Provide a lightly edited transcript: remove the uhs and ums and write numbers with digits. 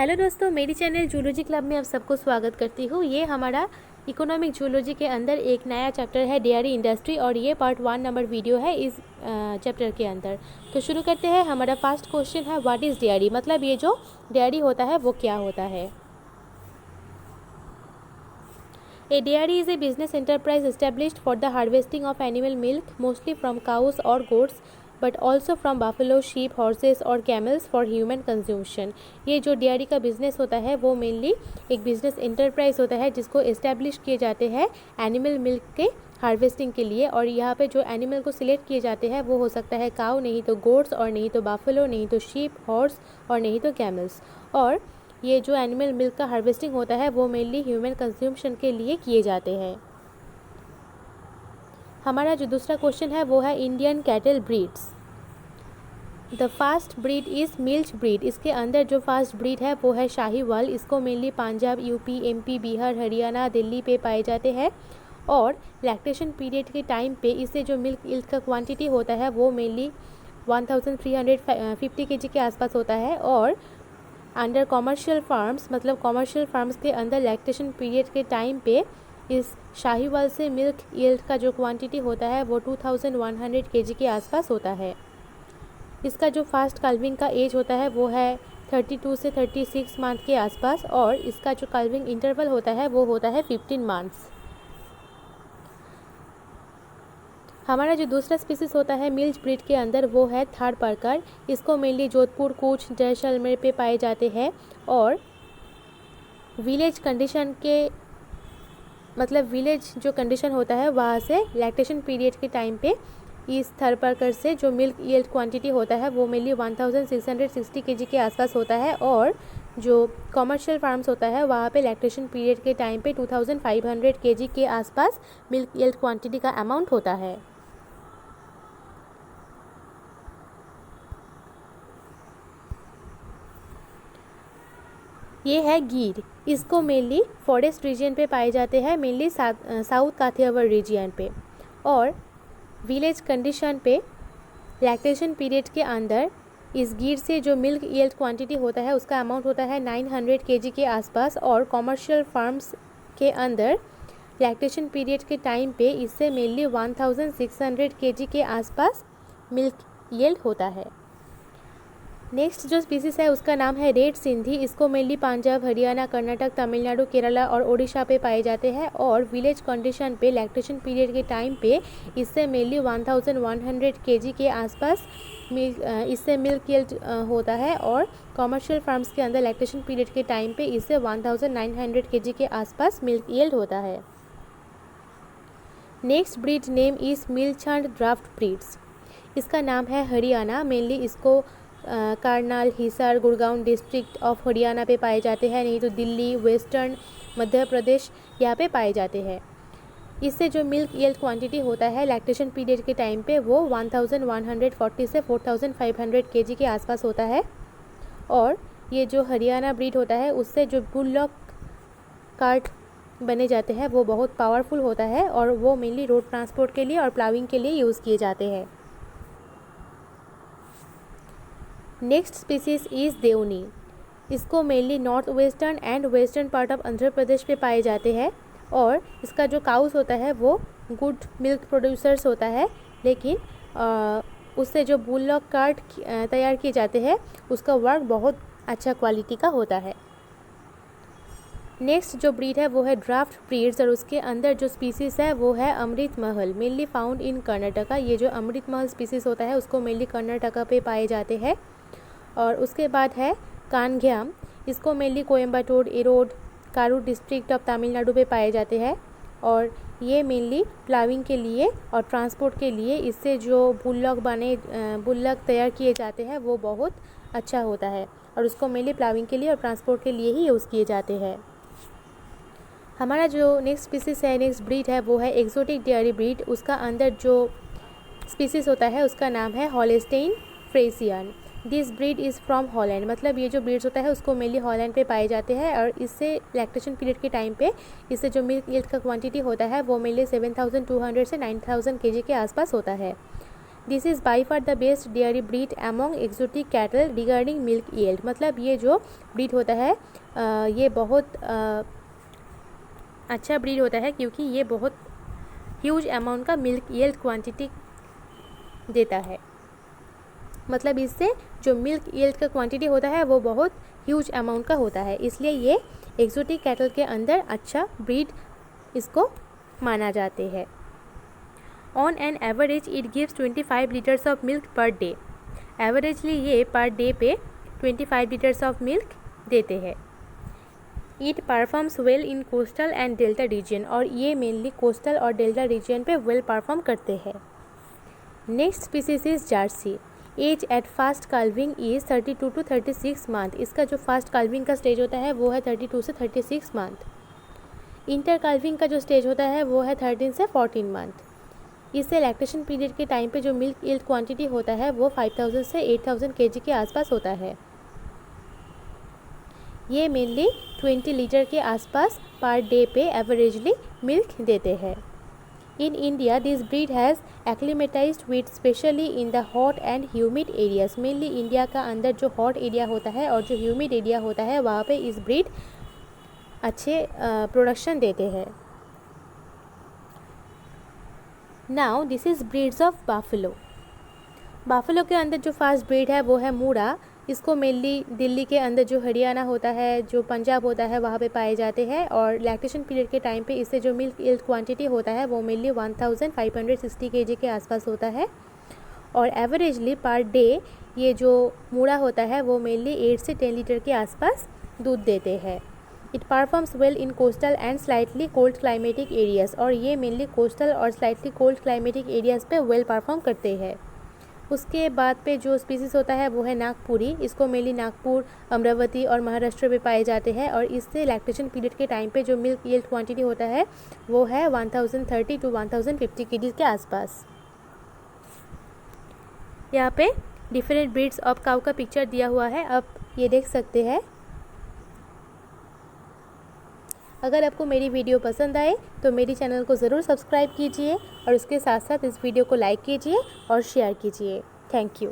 Hello दोस्तों, मेरी channel zoology club में आप सबको स्वागत करती हूँ। ये हमारा इकोनॉमिक जूलॉजी के अंदर एक नया चैप्टर है डेयरी इंडस्ट्री, और ये पार्ट 1 नंबर वीडियो है इस चैप्टर के अंदर। तो शुरू करते हैं। हमारा फर्स्ट क्वेश्चन है व्हाट इज़ डेयरी, मतलब ये जो डेयरी होता है वो क्या होता है। A dairy is a business enterprise established for the harvesting of animal milk, mostly from cows or goats, but also from buffalo, sheep, horses और camels for human consumption। ये जो डेयरी का बिजनेस होता है वो मेनली एक business enterprise होता है जिसको इस्टेब्लिश किए जाते हैं एनिमल मिल्क के हार्वेस्टिंग के लिए। और यहाँ पे जो एनिमल को सिलेक्ट किए जाते हैं वो हो सकता है काऊ, नहीं तो गोट्स, और नहीं तो बाफलो, नहीं तो शीप, हॉर्स, और नहीं तो कैमल्स। और ये जो एनिमल मिल्क का हार्वेस्टिंग होता है वो मेनली ह्यूमन कंज्यूम्शन के लिए किए जाते हैं। हमारा जो दूसरा क्वेश्चन है वो है Indian cattle breeds. The fast breed is milch breed. इसके अंदर जो फास्ट ब्रीड है वो है शाहीवाल। इसको mainly Punjab, UP, MP, Bihar, Haryana, Delhi पे पाए जाते हैं। और लैक्टेशन पीरियड के टाइम पे इससे जो मिल्क यील्ड का क्वांटिटी होता है वो मेनली 1350 kg के आसपास होता है। और अंडर कॉमर्शियल फार्म्स, मतलब कॉमर्शियल फार्म्स के अंदर लैक्टेशन पीरियड के टाइम पे इस शाहीवाल से मिल्क यील्ड का जो क्वांटिटी होता है वो 2100 kg के आसपास होता है। इसका जो फास्ट कल्विंग का एज होता है वो है 32 से 36 मंथ के आसपास, और इसका जो कल्विंग इंटरवल होता है वो होता है 15 मंथ्स। हमारा जो दूसरा स्पीसीज होता है मिल्च ब्रीड के अंदर वो है थारपारकर। इसको मेनली जोधपुर, कूच, जैसलमेर पे पाए जाते हैं। और विलेज कंडीशन के, मतलब विलेज जो कंडीशन होता है वहाँ से लैक्टेशन पीरियड के टाइम पे इस थारपारकर से जो मिल्क यील्ड क्वांटिटी होता है वो मेनली 1660 kg के आसपास होता है। और जो कॉमर्शियल फार्म्स होता है वहाँ पे लैक्टेशन पीरियड के टाइम पे 2500 kg के आसपास मिल्क यील्ड क्वांटिटी का अमाउंट होता है। ये है गीर। इसको मेनली फॉरेस्ट रीजन पे पाए जाते हैं, मेनली साउथ काठियावाड़ रीजन पे। और विलेज कंडीशन पे लैक्टेशन पीरियड के अंदर इस गीर से जो मिल्क यील्ड क्वांटिटी होता है उसका अमाउंट होता है 900 kg के आसपास। और कॉमर्शियल फार्म्स के अंदर लैक्टेशन पीरियड के टाइम पे इससे मेनली 1600 kg के आसपास मिल्क यील्ड होता है। नेक्स्ट जो स्पीसीज है उसका नाम है रेड सिंधी। इसको मेनली पंजाब, हरियाणा, कर्नाटक, तमिलनाडु, केरला और उड़ीसा पे पाए जाते हैं। और विलेज कंडीशन पे लैक्टेशन पीरियड के टाइम पे इससे मेनली 1100 kg के आसपास इससे मिल्क यील्ड होता है। और कॉमर्शियल फार्म्स के अंदर लैक्टेशन पीरियड के टाइम पे इससे 1900 kg के आसपास मिल्क यील्ड होता है। Next breed name is milch and draught breeds. इसका नाम है हरियाणा। मेनली इसको करनाल, हिसार, गुड़गांव डिस्ट्रिक्ट ऑफ हरियाणा पे पाए जाते हैं, नहीं तो दिल्ली, वेस्टर्न मध्य प्रदेश यहाँ पे पाए जाते हैं। इससे जो मिल्क यील्ड क्वांटिटी होता है लैक्टेशन पीरियड के टाइम पे वो 1140 से 4500 kg के आसपास होता है। और ये जो हरियाणा ब्रीड होता है उससे जो बुलडॉग कार्ट बने जाते हैं वो बहुत पावरफुल होता है, और वो मेनली रोड ट्रांसपोर्ट के लिए और प्लाविंग के लिए यूज़ किए जाते हैं। Next species is Deoni. इसको mainly north western and western part of Andhra Pradesh पे पाए जाते हैं। और इसका जो काउस होता है वो गुड मिल्क प्रोड्यूसर्स होता है, लेकिन उससे जो बुलडॉग कार्ट तैयार किए जाते हैं उसका वर्क बहुत अच्छा क्वालिटी का होता है। नेक्स्ट जो ब्रीड है वो है ड्राफ्ट ब्रीड्स, और उसके अंदर जो स्पीसीज़ है वो है Amrit Mahal, mainly found in Karnataka. ये जो अमृत महल स्पीसीज़ होता है उसको मेनली कर्नाटका पे पाए जाते हैं। और उसके बाद है कानघ्याम। इसको mainly Coimbatore, Erode, कारूर district of Tamil Nadu पे पाए जाते हैं। और ये मेनली प्लाविंग के लिए और ट्रांसपोर्ट के लिए इससे जो बुल्लक तैयार किए जाते हैं वो बहुत अच्छा होता है, और उसको मेनली प्लाविंग के लिए और ट्रांसपोर्ट के लिए ही यूज़ किए जाते हैं। हमारा जो नेक्स्ट स्पीसीज़ है, नेक्स्ट ब्रीड है वो है एक्सोटिक डेयरी ब्रीड। उसका अंदर जो स्पीसीज़ होता है उसका नाम है Holstein Friesian. This breed is from Holland, मतलब ये जो ब्रीड्स होता है उसको मेनली हॉलैंड पे पाए जाते हैं। और इससे लैक्टेशन पीरियड के टाइम पे इससे जो मिल्क यील्ड का क्वांटिटी होता है वो मेनली 7200 से 9000 kg के आसपास होता है। This is by far the best dairy breed among exotic cattle regarding milk yield. मतलब ये जो ब्रीड होता है ये बहुत अच्छा ब्रीड होता है क्योंकि ये बहुत ह्यूज अमाउंट का मिल्क यील्ड क्वांटिटी देता है। मतलब इससे जो मिल्क यील्ड का क्वांटिटी होता है वो बहुत ह्यूज अमाउंट का होता है, इसलिए ये एक्जोटिक कैटल के अंदर अच्छा ब्रीड इसको माना जाते हैं। On an average it gives 25 litres of milk per day. Averagely ये पर डे पे 25 लीटर्स ऑफ मिल्क देते हैं। It performs well in coastal and delta region, और ये मेनली कोस्टल और डेल्टा रीजन पे वेल परफॉर्म करते हैं। Next species is Jersey. Age at first calving is 32 to 36 month. इसका जो फास्ट काल्विंग का स्टेज होता है वो है 32 से 36 मंथ। इंटर काल्विंग का जो स्टेज होता है वो है 13 से 14 मंथ। इससे लैक्टेशन पीरियड के टाइम पे जो मिल्क यील्ड क्वांटिटी होता है वो 5000 से 8000 kg के आसपास होता है। ये मेनली 20 लीटर के आसपास पर डे पे एवरेजली मिल्क देते हैं। In India this breed has acclimatised with specially in the hot and humid areas. Mainly India का अंदर जो हॉट एरिया होता है और जो ह्यूमिड एरिया होता है वहाँ पे इस ब्रीड अच्छे प्रोडक्शन देते हैं। Now this is breeds of buffalo. Buffalo के अंदर जो फर्स्ट ब्रीड है वो है मूरा। इसको मेनली दिल्ली के अंदर जो हरियाणा होता है, जो पंजाब होता है, वहाँ पे पाए जाते हैं। और लैक्टेशन पीरियड के टाइम पे इससे जो मिल्क यील्ड क्वांटिटी होता है वो मेनली 1560 kg के आसपास होता है। और एवरेजली पर डे ये जो मूड़ा होता है वो मेनली 8 से 10 लीटर के आसपास दूध देते हैं। It performs well in coastal and slightly cold climatic areas, और ये मेनली कोस्टल और स्लाइटली कोल्ड क्लाइमेटिक एरियाज़ पे वेल परफॉर्म करते हैं। उसके बाद पे जो स्पीसीज़ होता है वो है नागपुरी। इसको मेनली नागपुर, अमरावती और महाराष्ट्र में पाए जाते हैं। और इससे लैक्टेशन पीरियड के टाइम पे जो मिल्क यील्ड क्वांटिटी होता है वो है 1030 to 1050 kg के आसपास। यहाँ पे डिफरेंट ब्रीड्स ऑफ काऊ का पिक्चर दिया हुआ है, आप ये देख सकते हैं। अगर आपको मेरी वीडियो पसंद आए तो मेरी चैनल को ज़रूर सब्सक्राइब कीजिए और उसके साथ साथ इस वीडियो को लाइक कीजिए और शेयर कीजिए। Thank you.